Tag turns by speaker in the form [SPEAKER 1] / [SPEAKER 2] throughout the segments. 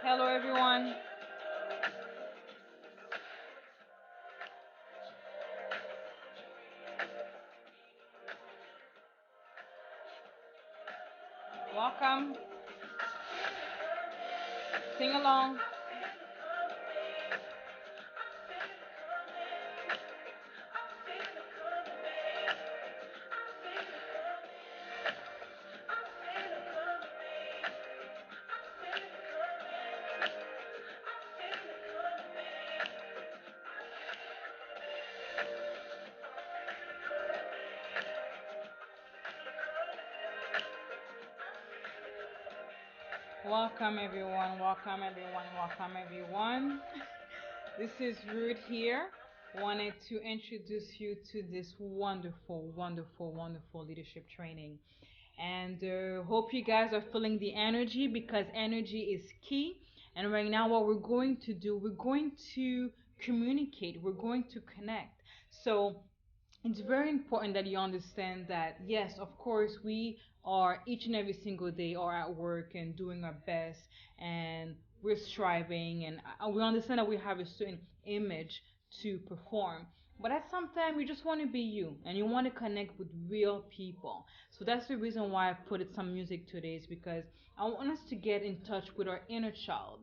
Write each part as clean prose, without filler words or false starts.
[SPEAKER 1] Hello, everyone. Welcome. Sing along. Welcome, everyone. Welcome, everyone. Welcome, everyone. This is Ruth here. Wanted to introduce you to this wonderful, wonderful, wonderful leadership training. And hope you guys are feeling the energy because energy is key. And right now, what we're going to do, we're going to communicate, we're going to connect. So it's very important that you understand that yes, of course, we are each and every single day are at work and doing our best, and we're striving, and we understand that we have a certain image to perform. But at some time you just want to be you and you want to connect with real people. So that's the reason why I put it some music today, is because I want us to get in touch with our inner child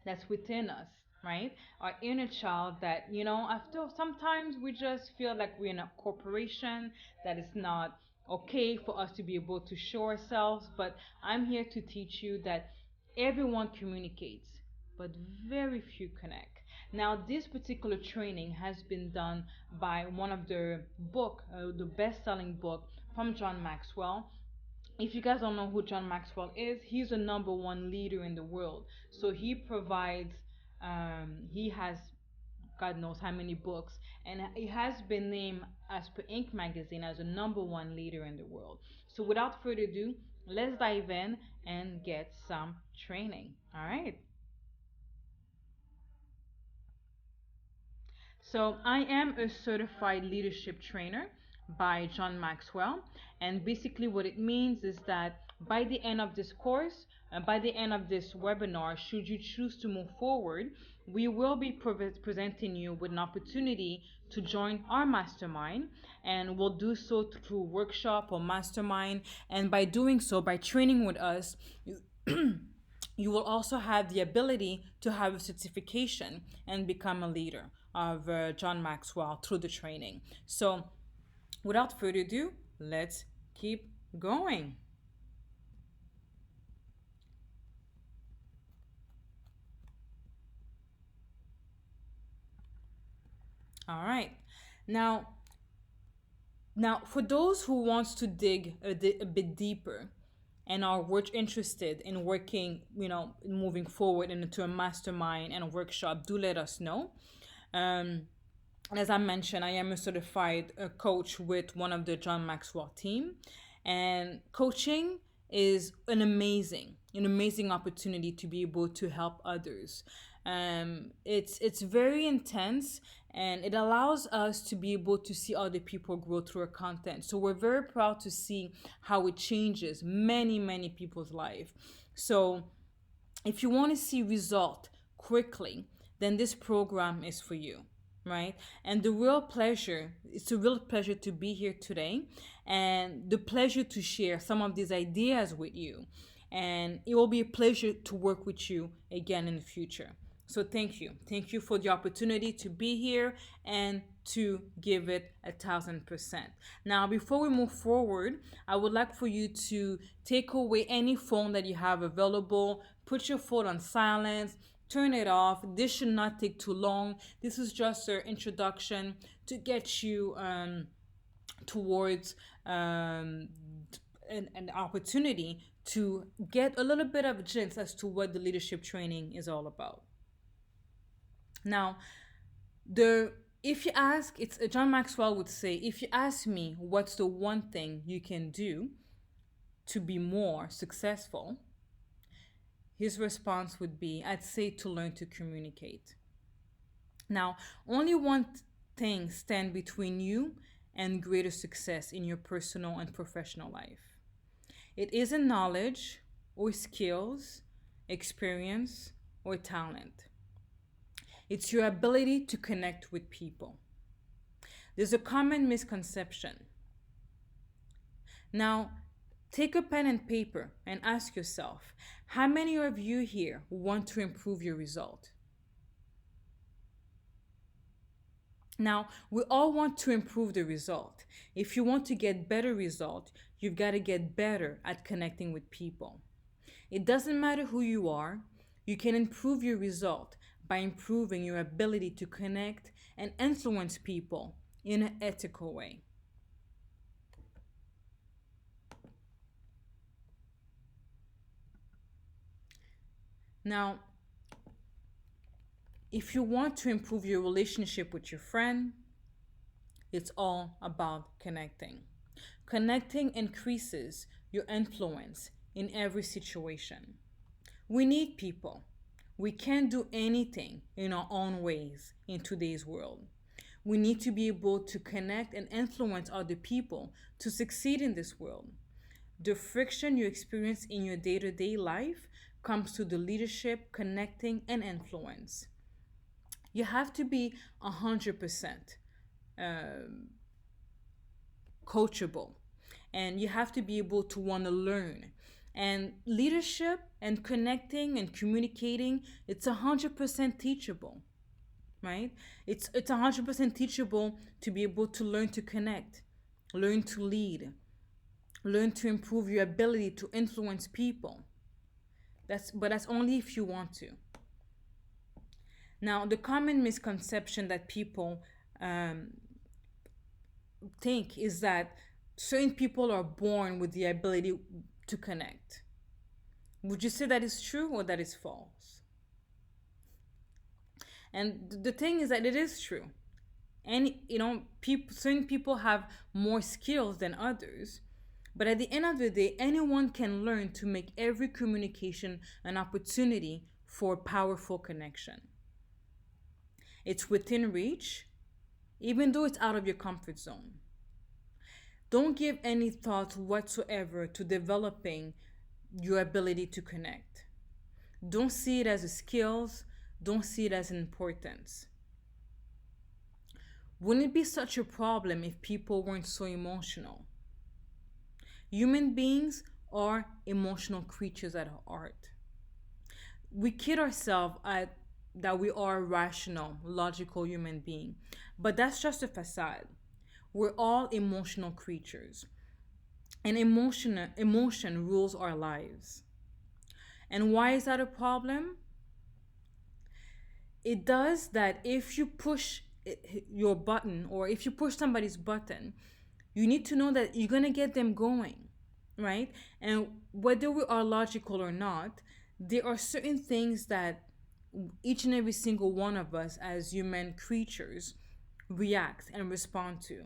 [SPEAKER 1] that's within us, right? Our inner child that, after sometimes we just feel like we're in a corporation, that it's not okay for us to be able to show ourselves. But I'm here to teach you that everyone communicates, but very few connect. Now, this particular training has been done by one of the best-selling book from John Maxwell. If you guys don't know who John Maxwell is, he's the number one leader in the world. So he provides, he has God knows how many books, and he has been named as per Inc. magazine as the number one leader in the world. So without further ado, let's dive in and get some training. All right. So, I am a certified leadership trainer by John Maxwell. And basically, what it means is that by the end of this course, by the end of this webinar, should you choose to move forward, we will be presenting you with an opportunity to join our mastermind. And we'll do so through workshop or mastermind. And by doing so, by training with us, you will also have the ability to have a certification and become a leader of John Maxwell through the training. So, without further ado, let's keep going. All right. Now, now for those who wants to dig a bit deeper and are interested in working, moving forward into a mastermind and a workshop, do let us know. Um, as I mentioned, I am a certified coach with one of the John Maxwell team, and coaching is an amazing opportunity to be able to help others. It's very intense, and it allows us to be able to see other people grow through our content. So we're very proud to see how it changes many people's life. So if you want to see result quickly, then this program is for you, right? And it's a real pleasure to be here today, and the pleasure to share some of these ideas with you. And it will be a pleasure to work with you again in the future. So thank you for the opportunity to be here and to give it 1,000%. Now, before we move forward, I would like for you to take away any phone that you have available, put your phone on silence, turn it off. This should not take too long. This is just an introduction to get you towards an opportunity to get a little bit of a glimpse as to what the leadership training is all about. Now, the if you ask, it's John Maxwell would say, if you ask me what's the one thing you can do to be more successful, his response would be, I'd say to learn to communicate. Now, only one thing stand between you and greater success in your personal and professional life. It isn't knowledge or skills, experience, or talent. It's your ability to connect with people. There's a common misconception. Now, take a pen and paper and ask yourself, how many of you here want to improve your result? Now, we all want to improve the result. If you want to get better result, you've got to get better at connecting with people. It doesn't matter who you are, you can improve your result by improving your ability to connect and influence people in an ethical way. Now, if you want to improve your relationship with your friend, it's all about connecting. Connecting increases your influence in every situation. We need people. We can't do anything in our own ways in today's world. We need to be able to connect and influence other people to succeed in this world. The friction you experience in your day to day life comes to the leadership, connecting, and influence. You have to be 100% coachable, and you have to be able to want to learn. And leadership and connecting and communicating, it's 100% teachable, right? It's 100% teachable to be able to learn to connect, learn to lead, learn to improve your ability to influence people. That's only if you want to. Now, the common misconception that people um, think is that certain people are born with the ability to connect. Would you say that is true or that is false? And the thing is that it is true. And certain people have more skills than others. But at the end of the day, anyone can learn to make every communication an opportunity for powerful connection. It's within reach, even though it's out of your comfort zone. Don't give any thought whatsoever to developing your ability to connect. Don't see it as a skills, don't see it as an importance. Wouldn't it be such a problem if people weren't so emotional? Human beings are emotional creatures at heart. We kid ourselves that we are a rational, logical human being, but that's just a facade. We're all emotional creatures, and emotion rules our lives. And why is that a problem? It does that if you push your button, or if you push somebody's button, you need to know that you're going to get them going, right? And whether we are logical or not, there are certain things that each and every single one of us as human creatures react and respond to.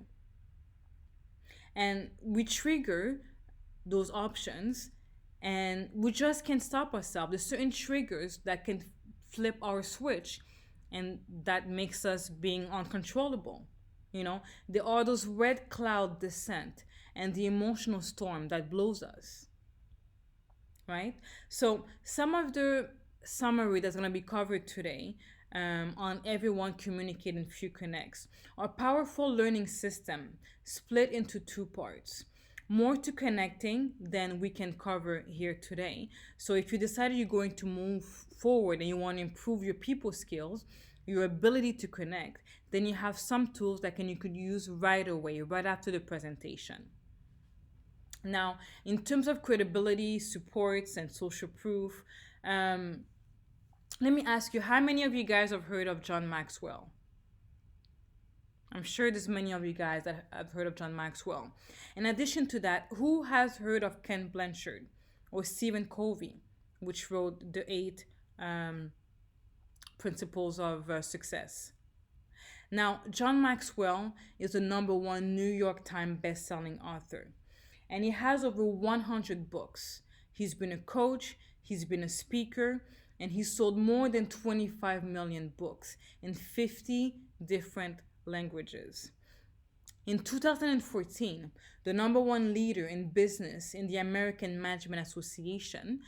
[SPEAKER 1] And we trigger those options, and we just can't stop ourselves. There's certain triggers that can flip our switch, and that makes us being uncontrollable. There are those red cloud descent and the emotional storm that blows us, right? So some of the summary that's going to be covered today on Everyone Communicating Few Connects, our powerful learning system split into two parts. More to connecting than we can cover here today. So if you decided you're going to move forward and you want to improve your people skills, your ability to connect, then you have some tools that you could use right away, right after the presentation. Now, in terms of credibility, supports, and social proof, let me ask you, how many of you guys have heard of John Maxwell? I'm sure there's many of you guys that have heard of John Maxwell. In addition to that, who has heard of Ken Blanchard or Stephen Covey, which wrote the 8 Principles of Success? Now, John Maxwell is the #1 New York Times best-selling author, and he has over 100 books. He's been a coach, he's been a speaker, and he sold more than 25 million books in 50 different languages. In 2014, the #1 leader in business in the American Management Association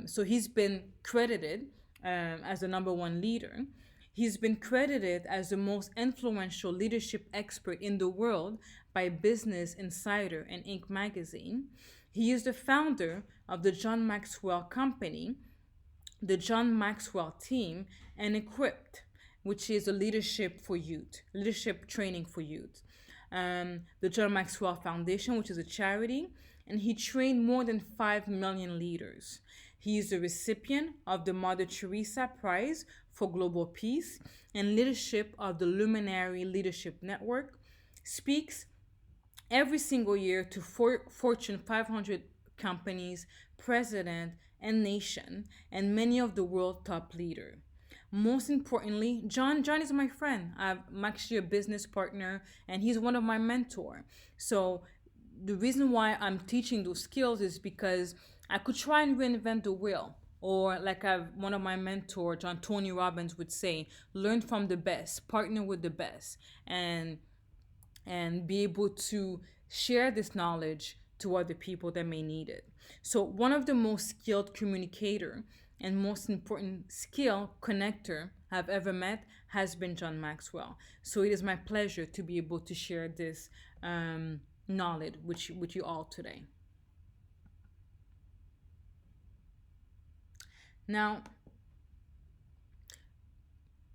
[SPEAKER 1] So he's been credited as the number one leader. He's been credited as the most influential leadership expert in the world by Business Insider and Inc. magazine. He is the founder of the John Maxwell Company, the John Maxwell team, and Equipped, which is a leadership training for youth. The John Maxwell Foundation, which is a charity, and he trained more than 5 million leaders. He is the recipient of the Mother Teresa Prize for Global Peace and leadership of the Luminary Leadership Network, speaks every single year to Fortune 500 companies, president, and nation, and many of the world top leaders. Most importantly, John is my friend. I'm actually a business partner, and he's one of my mentor. So the reason why I'm teaching those skills is because I could try and reinvent the wheel. Or like one of my mentors, John Tony Robbins, would say, learn from the best, partner with the best, and be able to share this knowledge to other people that may need it. So one of the most skilled communicator and most important skill connector I've ever met has been John Maxwell. So it is my pleasure to be able to share this knowledge with you all today. Now,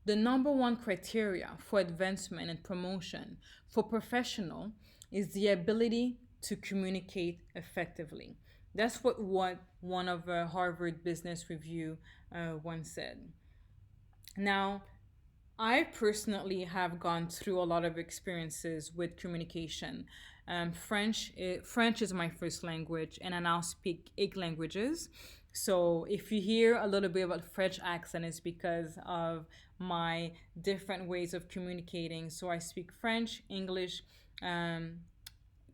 [SPEAKER 1] the number one criteria for advancement and promotion for professional is the ability to communicate effectively. That's what one of Harvard Business Review once said. Now, I personally have gone through a lot of experiences with communication. French is my first language, and I now speak 8 languages. So if you hear a little bit about French accent, it's because of my different ways of communicating. So I speak French, English,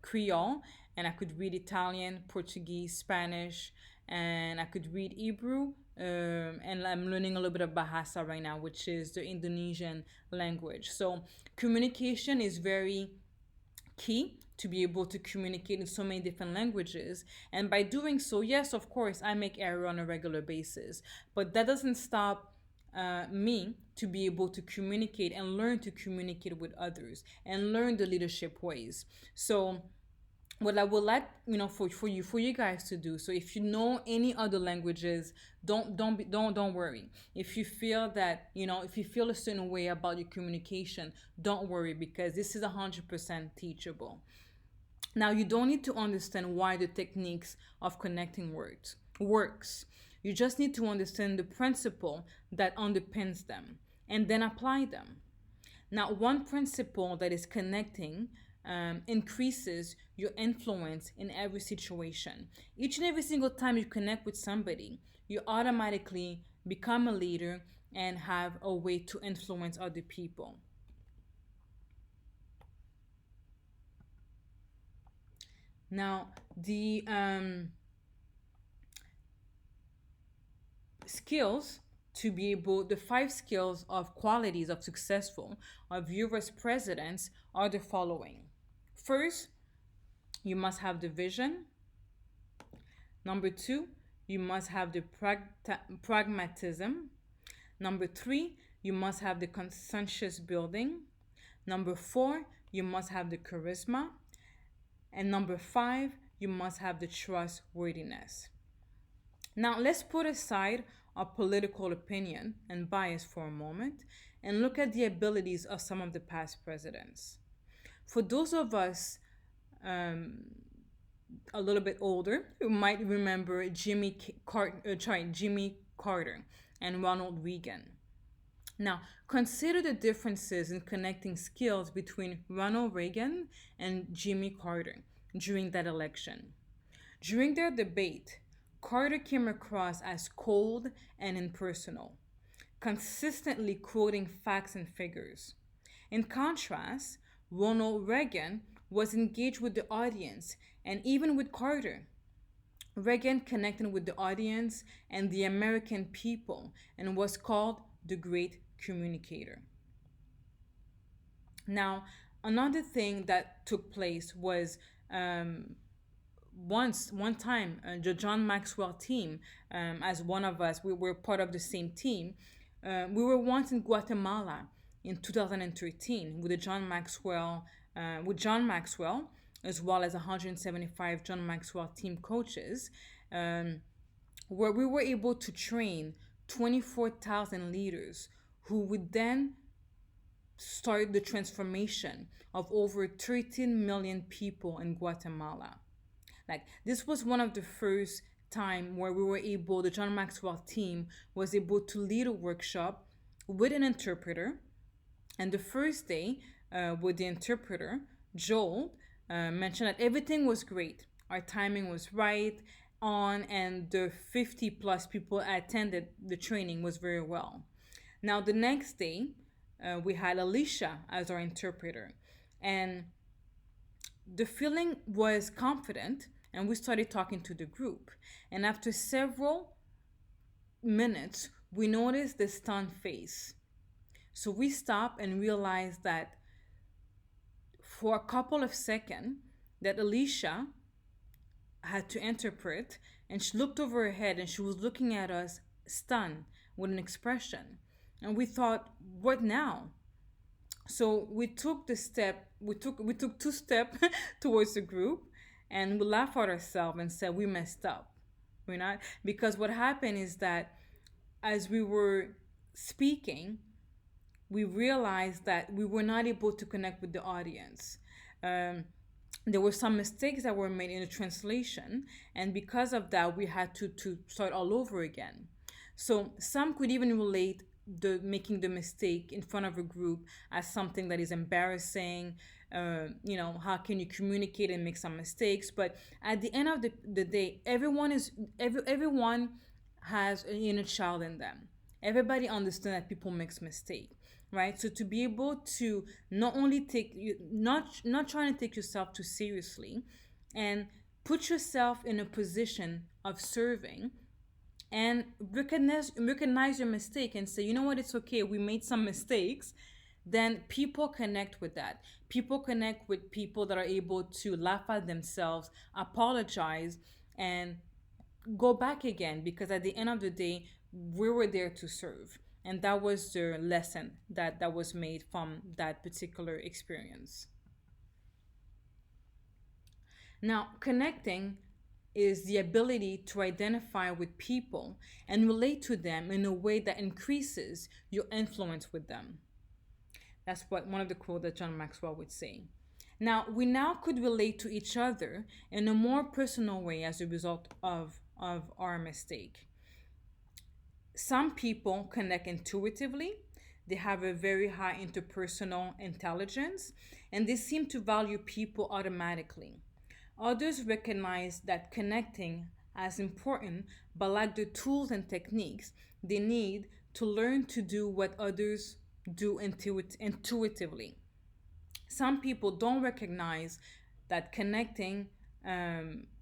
[SPEAKER 1] Creole, and I could read Italian, Portuguese, Spanish, and I could read Hebrew. And I'm learning a little bit of Bahasa right now, which is the Indonesian language. So communication is very key to be able to communicate in so many different languages. And by doing so, yes, of course, I make error on a regular basis, but that doesn't stop me to be able to communicate and learn to communicate with others and learn the leadership ways. So what I would like, for you guys to do. So if you know any other languages, don't worry. If you feel that, if you feel a certain way about your communication, don't worry, because this is 100% teachable. Now, you don't need to understand why the techniques of connecting works. You just need to understand the principle that underpins them and then apply them. Now, one principle that is connecting increases your influence in every situation. Each and every single time you connect with somebody, you automatically become a leader and have a way to influence other people. Now, the the 5 skills of qualities of successful of US presidents are the following. First, you must have the vision. Number 2, you must have the pragmatism. Number 3, you must have the consensus building. Number 4, you must have the charisma. And number 5, you must have the trustworthiness. Now, let's put aside our political opinion and bias for a moment and look at the abilities of some of the past presidents. For those of us a little bit older, who might remember Jimmy Carter and Ronald Reagan. Now, consider the differences in connecting skills between Ronald Reagan and Jimmy Carter during that election. During their debate, Carter came across as cold and impersonal, consistently quoting facts and figures. In contrast, Ronald Reagan was engaged with the audience and even with Carter. Reagan connected with the audience and the American people and was called the great communicator. Now, another thing that took place was one time, the John Maxwell team, as one of us, we were part of the same team. We were once in Guatemala in 2013 with the John Maxwell, as well as 175 John Maxwell team coaches, um, where we were able to train 24,000 leaders who would then start the transformation of over 13 million people in Guatemala. Like, this was one of the first time where we were able, the John Maxwell team was able to lead a workshop with an interpreter. And the first day, with the interpreter, Joel mentioned that everything was great. Our timing was right on, and the 50 plus people attended the training was very well. Now, the next day, we had Alicia as our interpreter. And the feeling was confident, and we started talking to the group. And after several minutes, we noticed the stunned face. So we stopped and realized that for a couple of seconds, that Alicia had to interpret, and she looked over her head and she was looking at us stunned with an expression. And we thought, what now? So we took the step, we took two steps towards the group, and we laughed at ourselves and said we messed up. We're not, because what happened is that as we were speaking, we realized that we were not able to connect with the audience. Um, there were some mistakes that were made in the translation, and because of that, we had to start all over again. So some could even relate the making the mistake in front of a group as something that is embarrassing. How can you communicate and make some mistakes? But at the end of the day, everyone has an inner child in them. Everybody understands that people make mistakes, right? So to be able to not only take you, not trying to take yourself too seriously, and put yourself in a position of serving, and recognize your mistake and say, you know what, it's okay, we made some mistakes. Then people connect with that. People connect with people that are able to laugh at themselves, apologize, and go back again, because at the end of the day, we were there to serve. And that was the lesson that was made from that particular experience. Now, connecting is the ability to identify with people and relate to them in a way that increases your influence with them. That's what one of the quotes that John Maxwell would say. Now, we now could relate to each other in a more personal way as a result of our mistake. Some people connect intuitively, they have a very high interpersonal intelligence, and they seem to value people automatically. Others recognize that connecting as important, but lack the tools and techniques they need to learn to do what others do intuitively. Some people don't recognize that connecting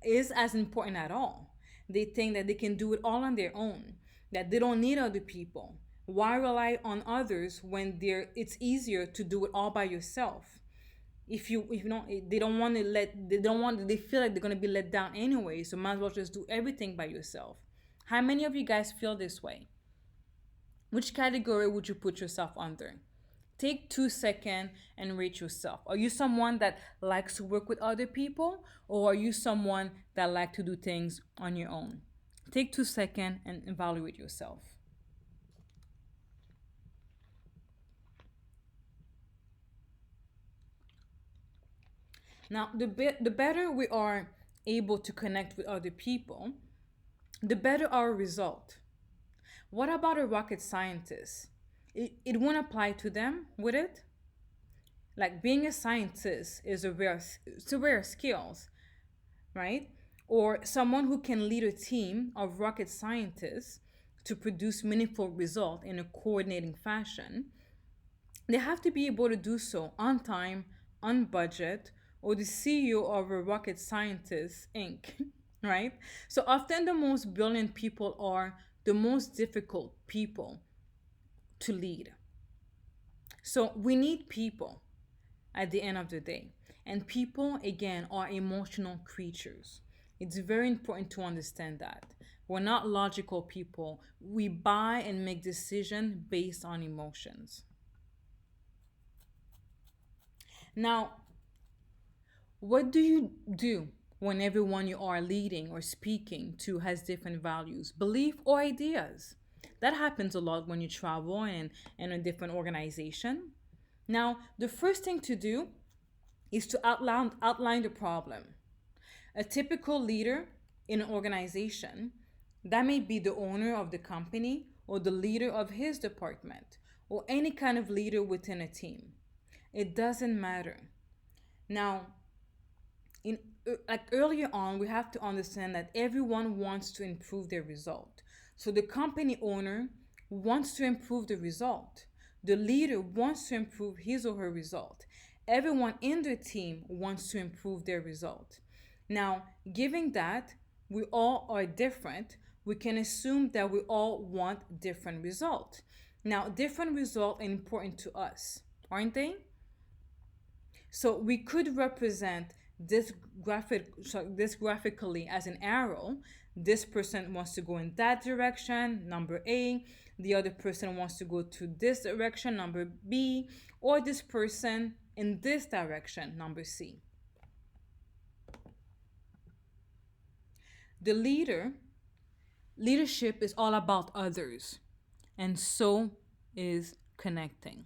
[SPEAKER 1] is as important at all. They think that they can do it all on their own, that they don't need other people. Why rely on others when it's easier to do it all by yourself? If you don't, they don't want to let they don't want they feel like they're going to be let down anyway, so might as well just do everything by yourself. How many of you guys feel this way? Which category would you put yourself under? Take 2 seconds and rate yourself. Are you someone that likes to work with other people, or are you someone that like to do things on your own? Take 2 seconds and evaluate yourself. Now, the better we are able to connect with other people, the better our result. What about a rocket scientist? It won't apply to them, would it? Like, being a scientist is it's a rare skills, right? Or someone who can lead a team of rocket scientists to produce meaningful result in a coordinating fashion. They have to be able to do so on time, on budget, or the CEO of a rocket scientist Inc. Right? So often the most brilliant people are the most difficult people to lead. So we need people at the end of the day. And people, again, are emotional creatures. It's very important to understand that. We're not logical people. We buy and make decisions based on emotions. Now, what do you do when everyone you are leading or speaking to has different values, belief, or ideas? That happens a lot when you travel and in a different organization. Now, the first thing to do is to outline the problem. A typical leader in an organization, that may be the owner of the company or the leader of his department or any kind of leader within a team. It doesn't matter. Now, in like earlier on, we have to understand that everyone wants to improve their result. So the company owner wants to improve the result. The leader wants to improve his or her result. Everyone in the team wants to improve their result. Now, given that we all are different, we can assume that we all want different result. Now, different results are important to us, aren't they? So we could represent this graphically as an arrow. This person wants to go in that direction, number A. The other person wants to go to this direction, number B, or this person in this direction, number C. The leadership is all about others, and so is connecting.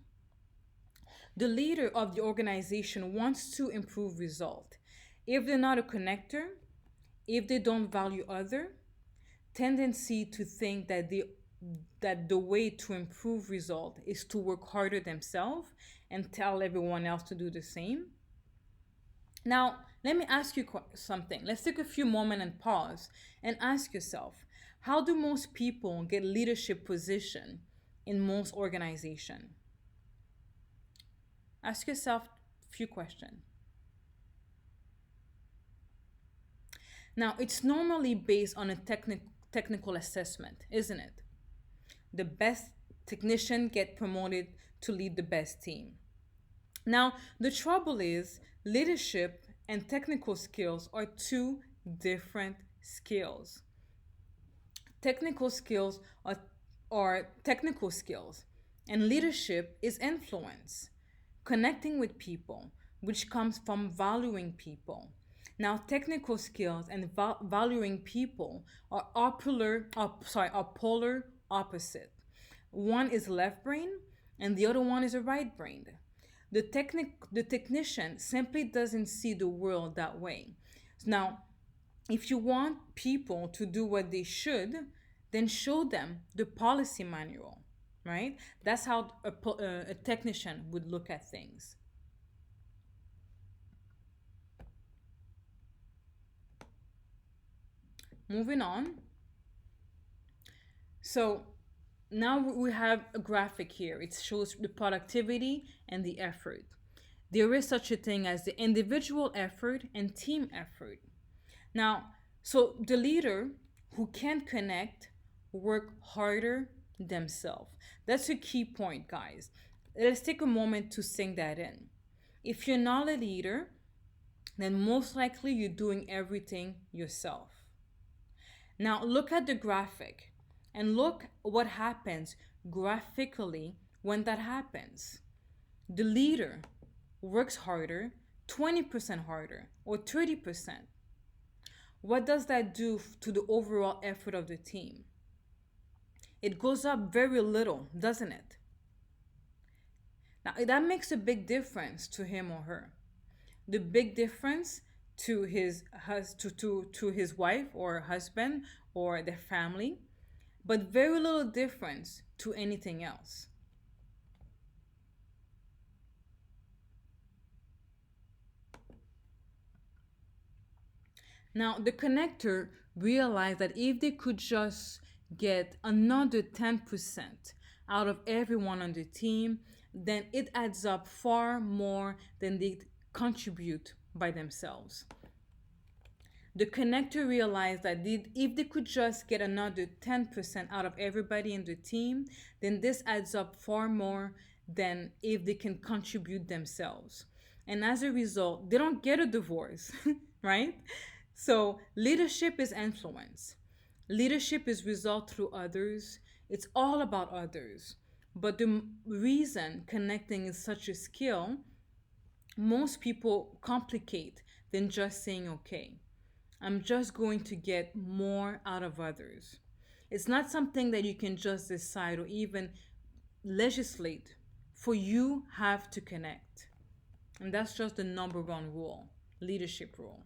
[SPEAKER 1] The leader of the organization wants to improve result. If they're not a connector, if they don't value other, tendency to think that the way to improve result is to work harder themselves and tell everyone else to do the same. Now, let me ask you something. Let's take a few moments and pause and ask yourself, how do most people get leadership position in most organization? Ask yourself a few questions. Now, it's normally based on a technical assessment, isn't it? The best technician get promoted to lead the best team. Now, the trouble is leadership and technical skills are two different skills. Technical skills are technical skills, and leadership is influence, connecting with people, which comes from valuing people. Now, technical skills and valuing people are polar opposite. One is left brain, and the other one is a right brain. The technician simply doesn't see the world that way. Now, if you want people to do what they should, then show them the policy manual, right? That's how a technician would look at things. Moving on. So now we have a graphic here. It shows the productivity and the effort. There is such a thing as the individual effort and team effort. Now, so the leader who can connect work harder themselves. That's a key point, guys. Let's take a moment to sink that in. If you're not a leader, then most likely you're doing everything yourself. Now, look at the graphic and look what happens graphically when that happens. The leader works harder, 20% harder, or 30%. What does that do to the overall effort of the team? It goes up very little, doesn't it? Now, that makes a big difference to him or her. The big difference to his wife or husband or their family, but very little difference to anything else. Now, the connector realized that if they could just get another 10% out of everyone on the team, then it adds up far more than they contribute by themselves. The connector realized that if they could just get another 10% out of everybody in the team, then this adds up far more than if they can contribute themselves. And as a result, they don't get a divorce, right? So, leadership is influence. Leadership is result through others. It's all about others. But the reason connecting is such a skill, most people complicate than just saying, okay, I'm just going to get more out of others. It's not something that you can just decide or even legislate. For you have to connect. And that's just the number one rule, leadership rule.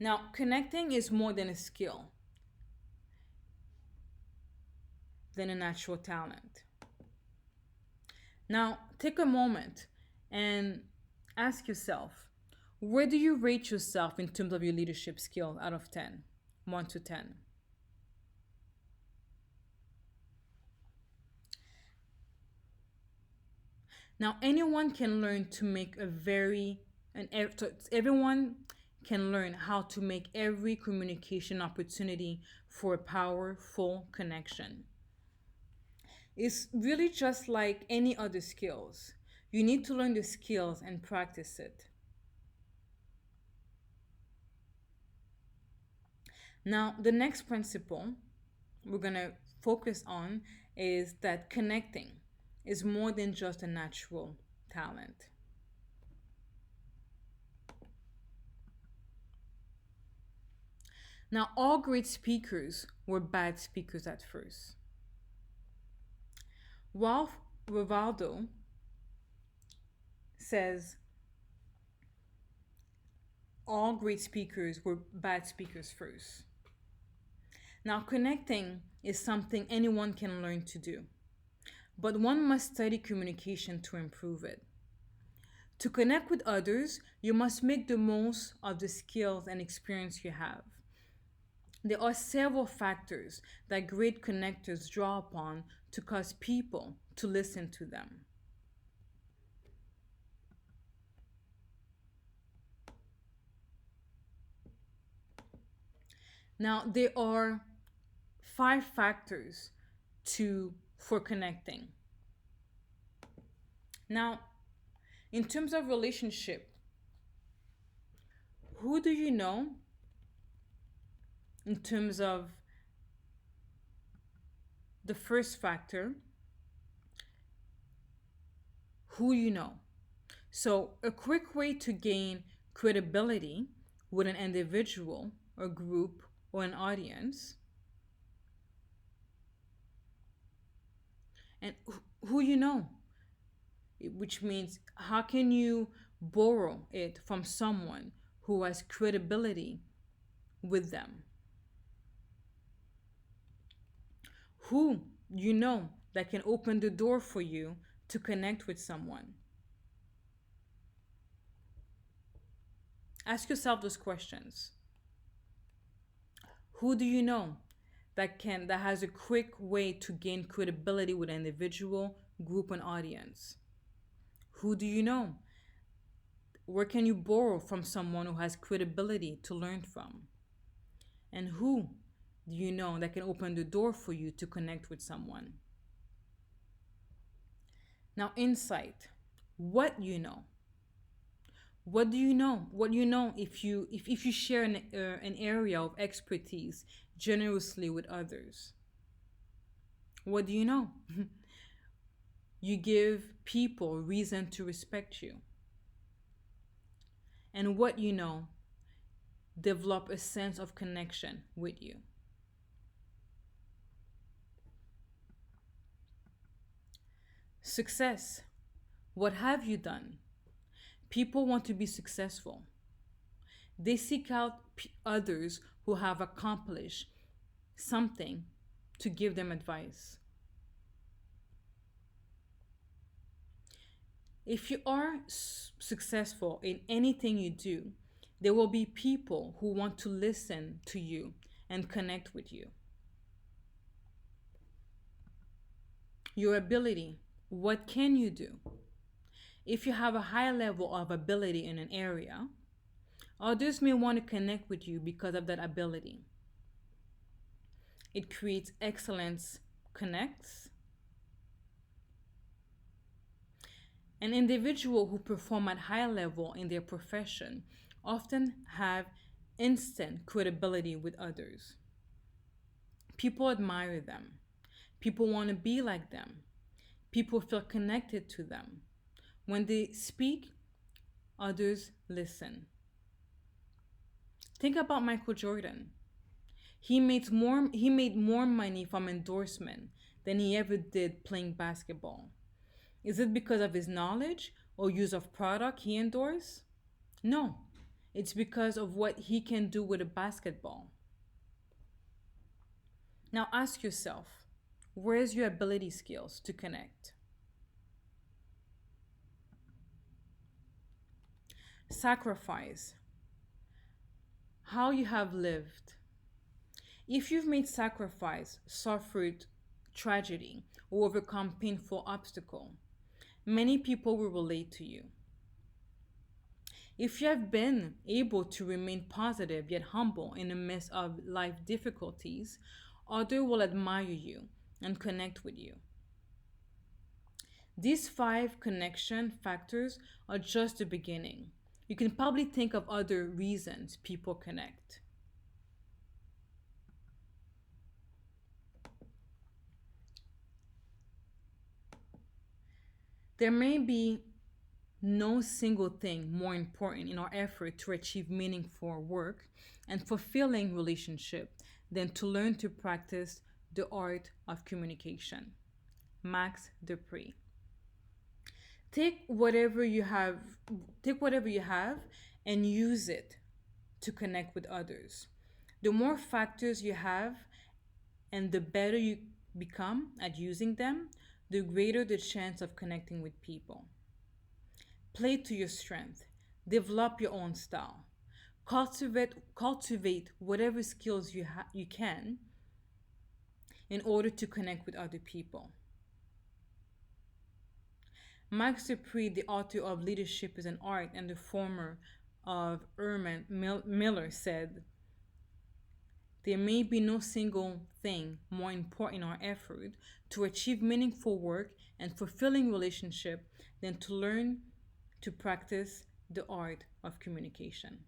[SPEAKER 1] Now, connecting is more than a skill, than a natural talent. Now, take a moment and ask yourself, where do you rate yourself in terms of your leadership skill out of 10? 1 to 10. Now, anyone can learn to make a very, and everyone can learn how to make every communication opportunity for a powerful connection. It's really just like any other skills. You need to learn the skills and practice it. Now, the next principle we're going to focus on is that connecting is more than just a natural talent. Now, all great speakers were bad speakers at first. Ralph Rivaldo says all great speakers were bad speakers first. Now, connecting is something anyone can learn to do, but one must study communication to improve it. To connect with others, you must make the most of the skills and experience you have. There are several factors that great connectors draw upon to cause people to listen to them. Now, there are 5 factors for connecting. Now, in terms of relationship, who do you know in terms of the first factor? Who you know. So, a quick way to gain credibility with an individual, a group, or an audience, and who you know, which means how can you borrow it from someone who has credibility with them? Who you know that can open the door for you to connect with someone? Ask yourself those questions. Who do you know that has a quick way to gain credibility with an individual, group, and audience? Who do you know? Where can you borrow from someone who has credibility to learn from? And who do you know that can open the door for you to connect with someone? Now, insight. What you know. What do you know? What you know if you share an area of expertise generously with others? What do you know? You give people reason to respect you. And what you know, develop a sense of connection with you. Success. What have you done? People want to be successful. They seek out others who have accomplished something to give them advice. If you are successful in anything you do, there will be people who want to listen to you and connect with you. Your ability. What can you do? If you have a high level of ability in an area, others may want to connect with you because of that ability. It creates excellence connects. An individual who perform at high level in their profession often have instant credibility with others. People admire them. People want to be like them. People feel connected to them. When they speak, others listen. Think about Michael Jordan. He made more money from endorsement than he ever did playing basketball. Is it because of his knowledge or use of product he endorsed? No. It's because of what he can do with a basketball. Now ask yourself, where's your ability skills to connect? Sacrifice. How you have lived. If you've made sacrifice, suffered tragedy, or overcome painful obstacle, many people will relate to you. If you have been able to remain positive yet humble in the midst of life difficulties, others will admire you and connect with you. These five connection factors are just the beginning. You can probably think of other reasons people connect. There may be no single thing more important in our effort to achieve meaningful work and fulfilling relationship than to learn to practice the art of communication. Max Dupree. Take whatever you have, take whatever you have and use it to connect with others. The more factors you have and the better you become at using them, the greater the chance of connecting with people. Play to your strength. Develop your own style. Cultivate whatever skills you can in order to connect with other people. Max Dupree, the author of Leadership is an Art and the former of Miller, said, there may be no single thing more important in our effort to achieve meaningful work and fulfilling relationship than to learn to practice the art of communication.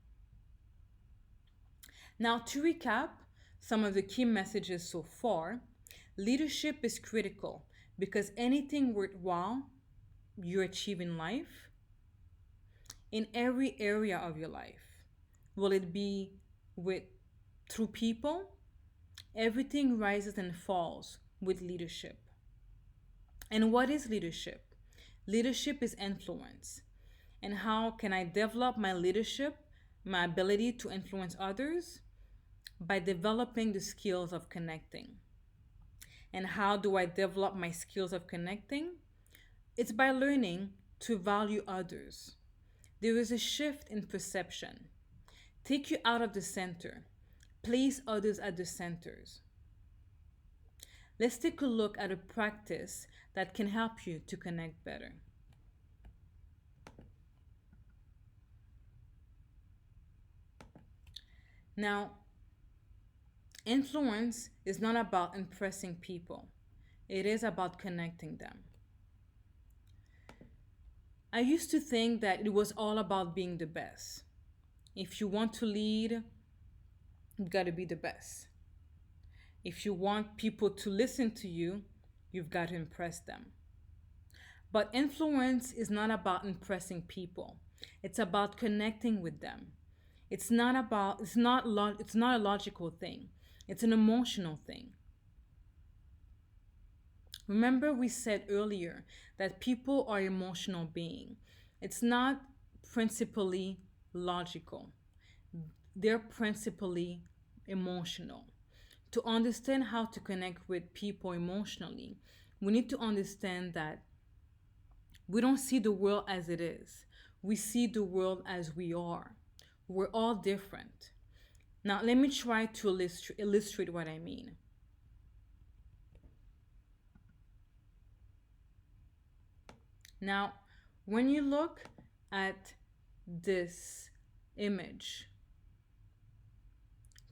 [SPEAKER 1] Now, to recap some of the key messages so far, leadership is critical because anything worthwhile you achieve in life, in every area of your life, will it be with through people, everything rises and falls with leadership. And what is leadership? Leadership is influence. And how can I develop my leadership, my ability to influence others? By developing the skills of connecting. And how do I develop my skills of connecting? It's by learning to value others. There is a shift in perception. Take you out of the center. Place others at the centers. Let's take a look at a practice that can help you to connect better. Now, influence is not about impressing people. It is about connecting them. I used to think that it was all about being the best. If you want to lead, you've got to be the best. If you want people to listen to you, you've got to impress them. But influence is not about impressing people. It's about connecting with them. It's not a logical thing. It's an emotional thing. Remember we said earlier that people are emotional beings. It's not principally logical. They're principally emotional. To understand how to connect with people emotionally, we need to understand that we don't see the world as it is. We see the world as we are. We're all different. Now, let me try to illustrate what I mean. Now, when you look at this image,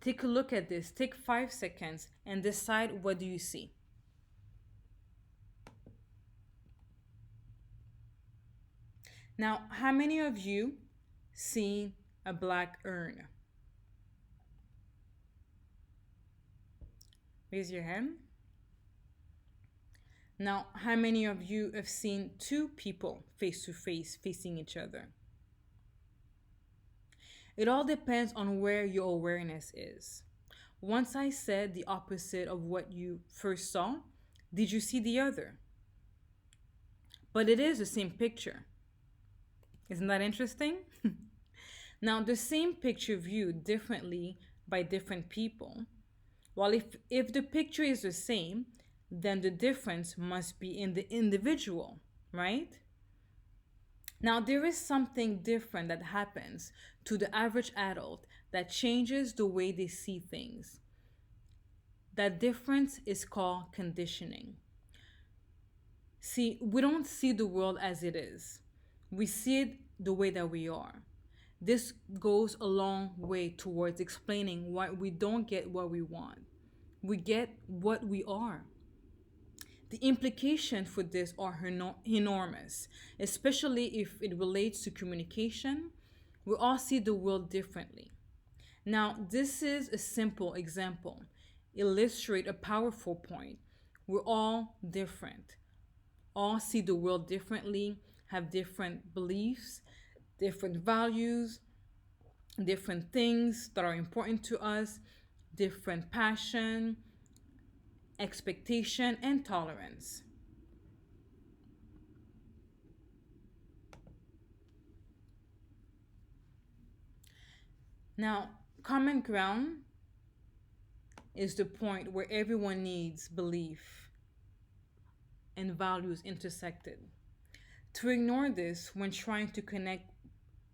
[SPEAKER 1] take a look at this. Take 5 seconds and decide what do you see. Now, how many of you see a black urn? Raise your hand. Now, how many of you have seen two people face to face facing each other? It all depends on where your awareness is. Once I said the opposite of what you first saw, did you see the other? But it is the same picture. Isn't that interesting? Now, the same picture viewed differently by different people. Well, if the picture is the same, then the difference must be in the individual, right? Now, there is something different that happens to the average adult that changes the way they see things. That difference is called conditioning. See, we don't see the world as it is, we see it the way that we are. This goes a long way towards explaining why we don't get what we want. We get what we are. The implications for this are enormous, especially if it relates to communication. We all see the world differently. Now, this is a simple example, illustrate a powerful point. We're all different. All see the world differently, have different beliefs, different values, different things that are important to us, different passion, expectation, and tolerance. Now, common ground is the point where everyone needs belief and values intersected. To ignore this when trying to connect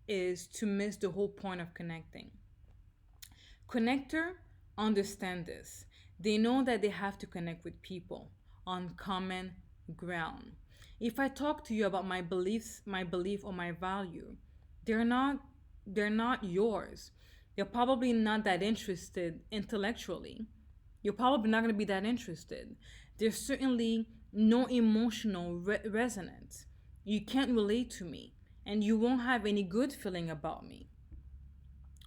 [SPEAKER 1] is to miss the whole point of connecting. Connector understand this. They know that they have to connect with people on common ground. If I talk to you about my beliefs, my belief or my value, they're not they're not yours. You're probably not that interested intellectually. You're probably not going to be that interested. There's certainly no emotional resonance. You can't relate to me, and you won't have any good feeling about me.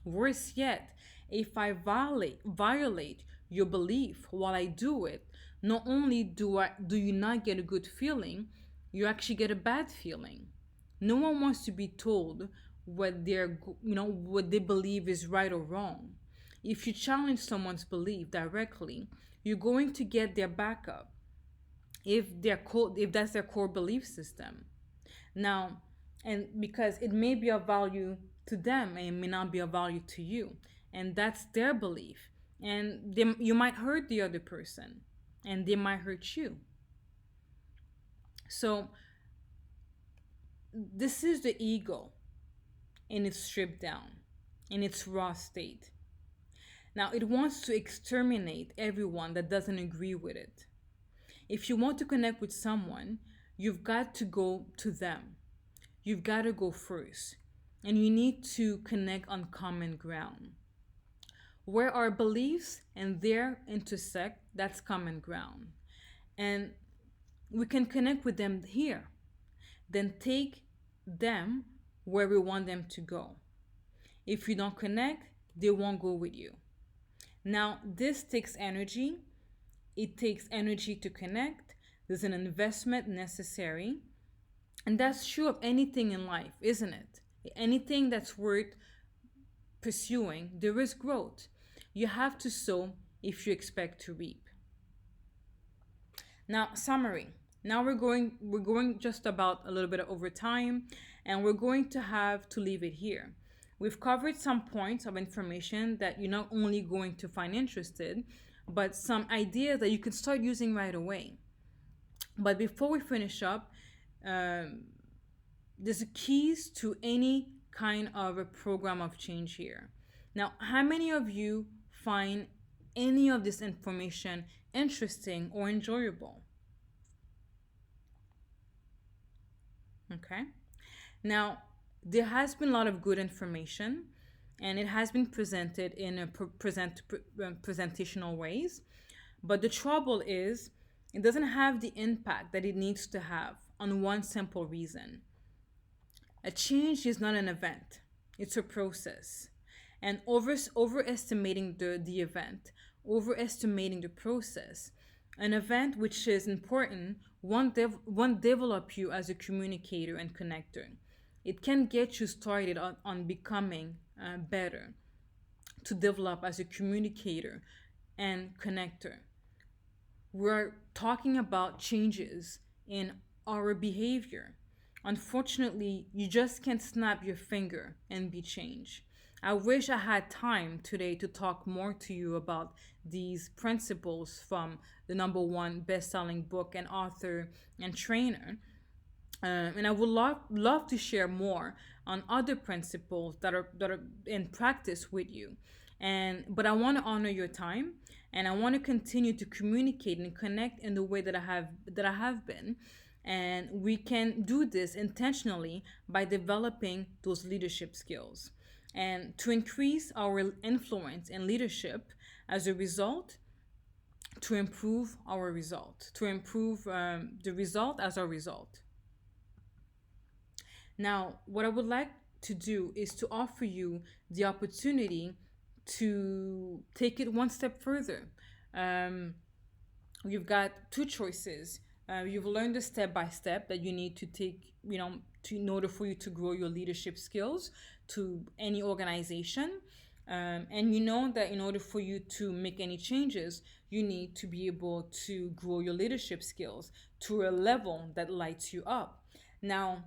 [SPEAKER 1] Worse yet, if I violate your belief while I do it, not only do you not get a good feeling, you actually get a bad feeling. No one wants to be told what they believe is right or wrong. If you challenge someone's belief directly, you're going to get their backup if that's their core belief system. Now, and because it may be of value to them and it may not be of value to you, and that's their belief, and you might hurt the other person and they might hurt you. So this is the ego in its stripped down, in its raw state. Now it wants to exterminate everyone that doesn't agree with it. If you want to connect with someone, you've got to go to them. You've got to go first. And you need to connect on common ground. Where our beliefs and their intersect, that's common ground. And we can connect with them here. Then take them where we want them to go. If you don't connect, they won't go with you. Now, this takes energy. It takes energy to connect. There's an investment necessary. And that's true of anything in life, isn't it? Anything that's worth pursuing, there is growth. You have to sow if you expect to reap. Now, summary. Now we're going just about a little bit over time, and we're going to have to leave it here. We've covered some points of information that you're not only going to find interested, but some ideas that you can start using right away. But before we finish up, there's keys to any kind of a program of change here. Now, how many of you find any of this information interesting or enjoyable? Okay. Now, there has been a lot of good information, and it has been presented in a presentational ways. But the trouble is, it doesn't have the impact that it needs to have on one simple reason. A change is not an event. It's a process. And overestimating the event, overestimating the process. An event which is important won't develop you as a communicator and connector. It can get you started on becoming better to develop as a communicator and connector. We're talking about changes in our behavior. Unfortunately, you just can't snap your finger and be changed. I wish I had time today to talk more to you about these principles from the number one best-selling book and author and trainer. And I would love to share more on other principles that are in practice with you. But I want to honor your time, and I want to continue to communicate and connect in the way that I have been. And we can do this intentionally by developing those leadership skills. And to increase our influence and leadership as a result, to improve our result, to improve the result as a result. Now, what I would like to do is to offer you the opportunity to take it one step further. Um, you've got two choices. You've learned the step by step that you need to take, in order for you to grow your leadership skills to any organization. And you know that in order for you to make any changes, you need to be able to grow your leadership skills to a level that lights you up. Now,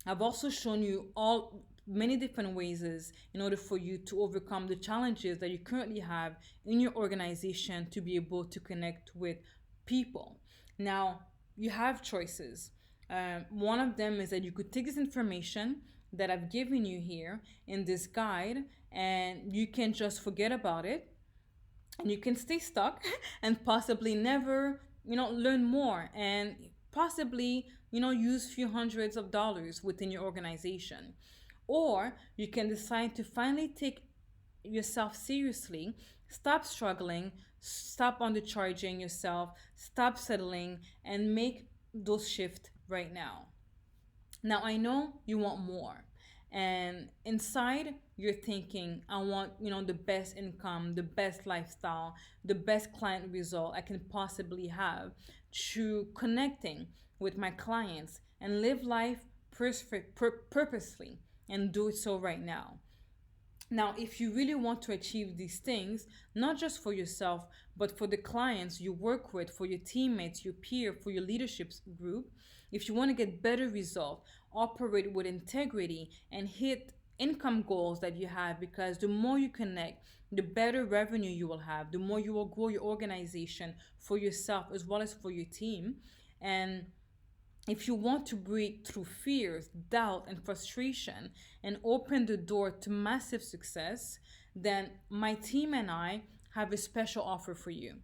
[SPEAKER 1] I've also shown you all many different ways in order for you to overcome the challenges that you currently have in your organization to be able to connect with people. Now, you have choices. One of them is that you could take this information that I've given you here in this guide and you can just forget about it and you can stay stuck and possibly never learn more and possibly use few hundreds of dollars within your organization. Or you can decide to finally take yourself seriously, stop struggling, stop undercharging yourself, stop settling, and make those shifts right now. Now, I know you want more. And inside, you're thinking, I want, the best income, the best lifestyle, the best client result I can possibly have through connecting with my clients and live life purposely and do it so right now. Now, if you really want to achieve these things, not just for yourself, but for the clients you work with, for your teammates, your peer, for your leadership group, if you want to get better results, operate with integrity, and hit income goals that you have, because the more you connect, the better revenue you will have, the more you will grow your organization for yourself as well as for your team. And if you want to break through fears, doubt, and frustration and open the door to massive success, then my team and I have a special offer for you.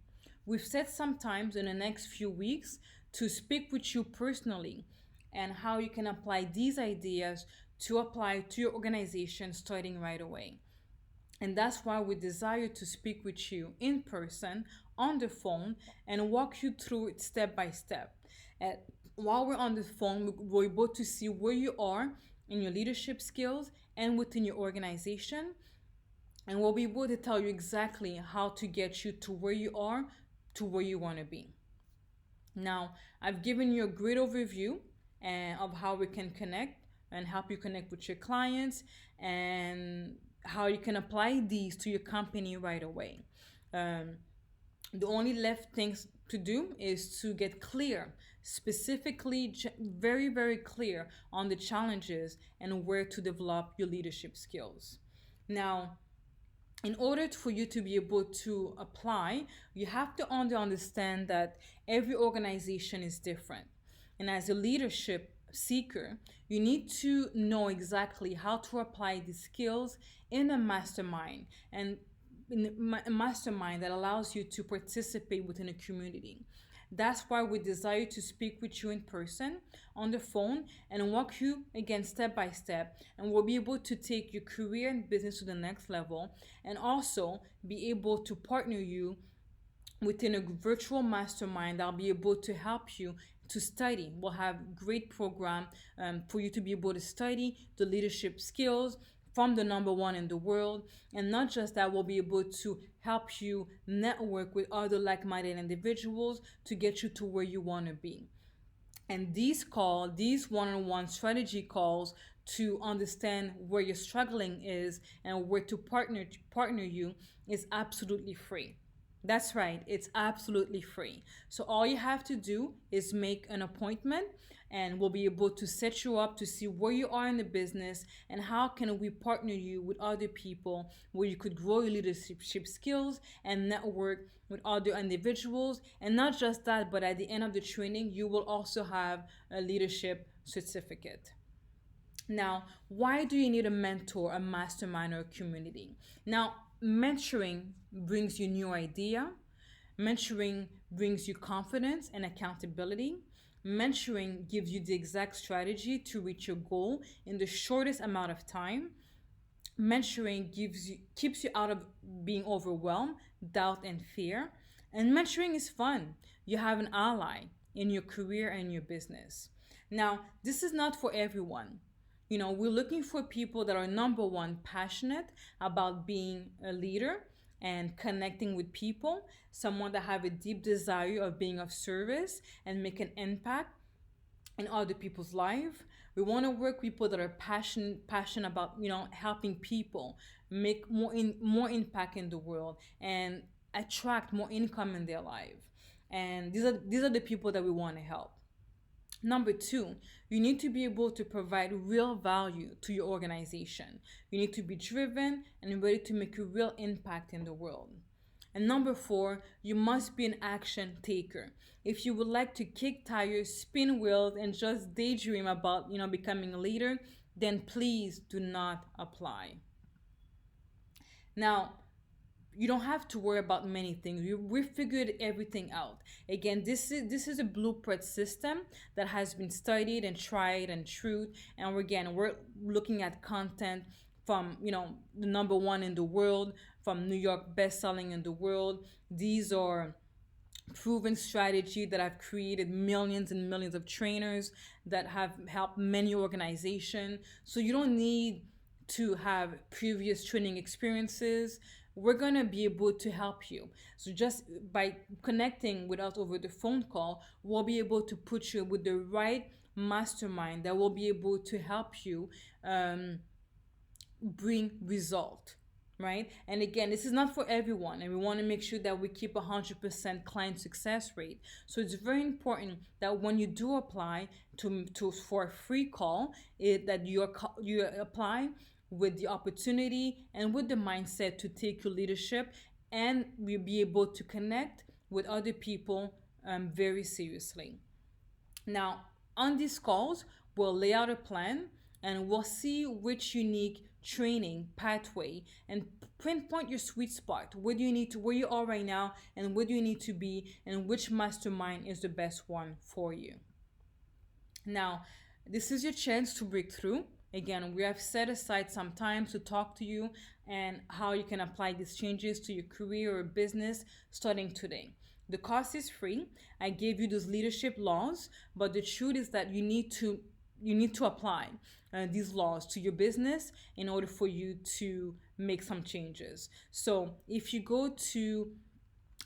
[SPEAKER 1] We've set some times in the next few weeks to speak with you personally and how you can apply these ideas to apply to your organization starting right away. And that's why we desire to speak with you in person, on the phone, and walk you through it step by step. And while we're on the phone, we're able to see where you are in your leadership skills and within your organization. And we'll be able to tell you exactly how to get you to where you are, to where you want to be. Now, I've given you a great overview of how we can connect and help you connect with your clients and how you can apply these to your company right away. The only left things to do is to get clear, specifically, very, very clear on the challenges and where to develop your leadership skills. Now, in order for you to be able to apply, you have to understand that every organization is different. And as a leadership seeker, you need to know exactly how to apply the skills in a mastermind and in a mastermind that allows you to participate within a community. That's why we desire to speak with you in person, on the phone, and walk you again step by step. And we'll be able to take your career and business to the next level and also be able to partner you within a virtual mastermind that'll be able to help you to study. We'll have great program for you to be able to study the leadership skills, from the number one in the world. And not just that, we'll be able to help you network with other like-minded individuals to get you to where you want to be. And these one-on-one strategy calls to understand where your struggling is and where to partner you is absolutely free. That's right, it's absolutely free. So all you have to do is make an appointment, and we'll be able to set you up to see where you are in the business and how can we partner you with other people where you could grow your leadership skills and network with other individuals. And not just that, but at the end of the training, you will also have a leadership certificate. Now, why do you need a mentor, a mastermind, or a community? Now, mentoring brings you new idea. Mentoring brings you confidence and accountability. Mentoring gives you the exact strategy to reach your goal in the shortest amount of time. Mentoring keeps you out of being overwhelmed, doubt, and fear. And mentoring is fun. You have an ally in your career and your business. Now, this is not for everyone. We're looking for people that are number one, passionate about being a leader and connecting with people, someone that have a deep desire of being of service and make an impact in other people's life. We want to work with people that are passionate about helping people make more impact in the world and attract more income in their life. And these are the people that we want to help. Number two, you need to be able to provide real value to your organization. You need to be driven and ready to make a real impact in the world. And number four, you must be an action taker. If you would like to kick tires, spin wheels, and just daydream about becoming a leader, then please do not apply. Now, you don't have to worry about many things. We figured everything out. Again, this is a blueprint system that has been studied and tried and true. And we're looking at content from the number one in the world, from New York best-selling in the world. These are proven strategy that have created millions and millions of trainers that have helped many organizations. So you don't need to have previous training experiences. We're going to be able to help you. So just by connecting with us over the phone call, we'll be able to put you with the right mastermind that will be able to help you bring result, right? And again, this is not for everyone, and we want to make sure that we keep 100% client success rate. So it's very important that when you do apply for a free call, that you apply with the opportunity and with the mindset to take your leadership, and we'll be able to connect with other people very seriously. Now, on these calls, we'll lay out a plan and we'll see which unique training pathway and pinpoint your sweet spot. Where you are right now, and where do you need to be, and which mastermind is the best one for you. Now, this is your chance to break through. Again, we have set aside some time to talk to you and how you can apply these changes to your career or business starting today. The cost is free. I gave you those leadership laws, but the truth is that you need to apply these laws to your business in order for you to make some changes. So if you go to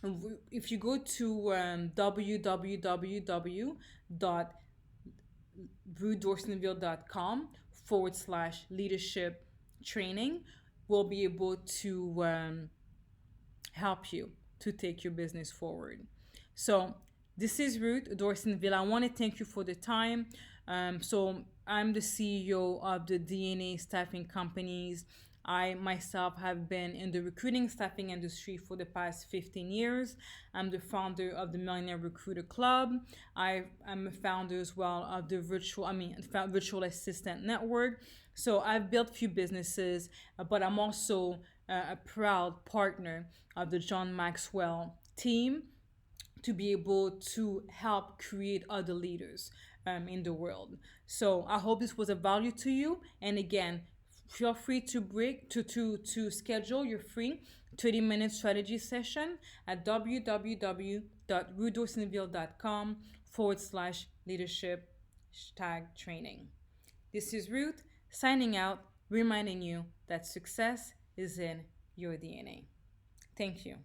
[SPEAKER 1] www.ruthdorsonville.com/leadership training, we'll be able to help you to take your business forward. So this is Ruth Dorsonville. I want to thank you for the time. So I'm the CEO of the DNA Staffing Companies. I myself have been in the recruiting staffing industry for the past 15 years. I'm the founder of the Millionaire Recruiter Club. I am a founder as well of the Virtual Assistant Network. So I've built a few businesses, but I'm also a proud partner of the John Maxwell team to be able to help create other leaders in the world. So I hope this was of value to you. And again, feel free to schedule your free 30-minute strategy session at www.ruthdorsonville.com/leadership #training. This is Ruth signing out. reminding you that success is in your DNA. Thank you.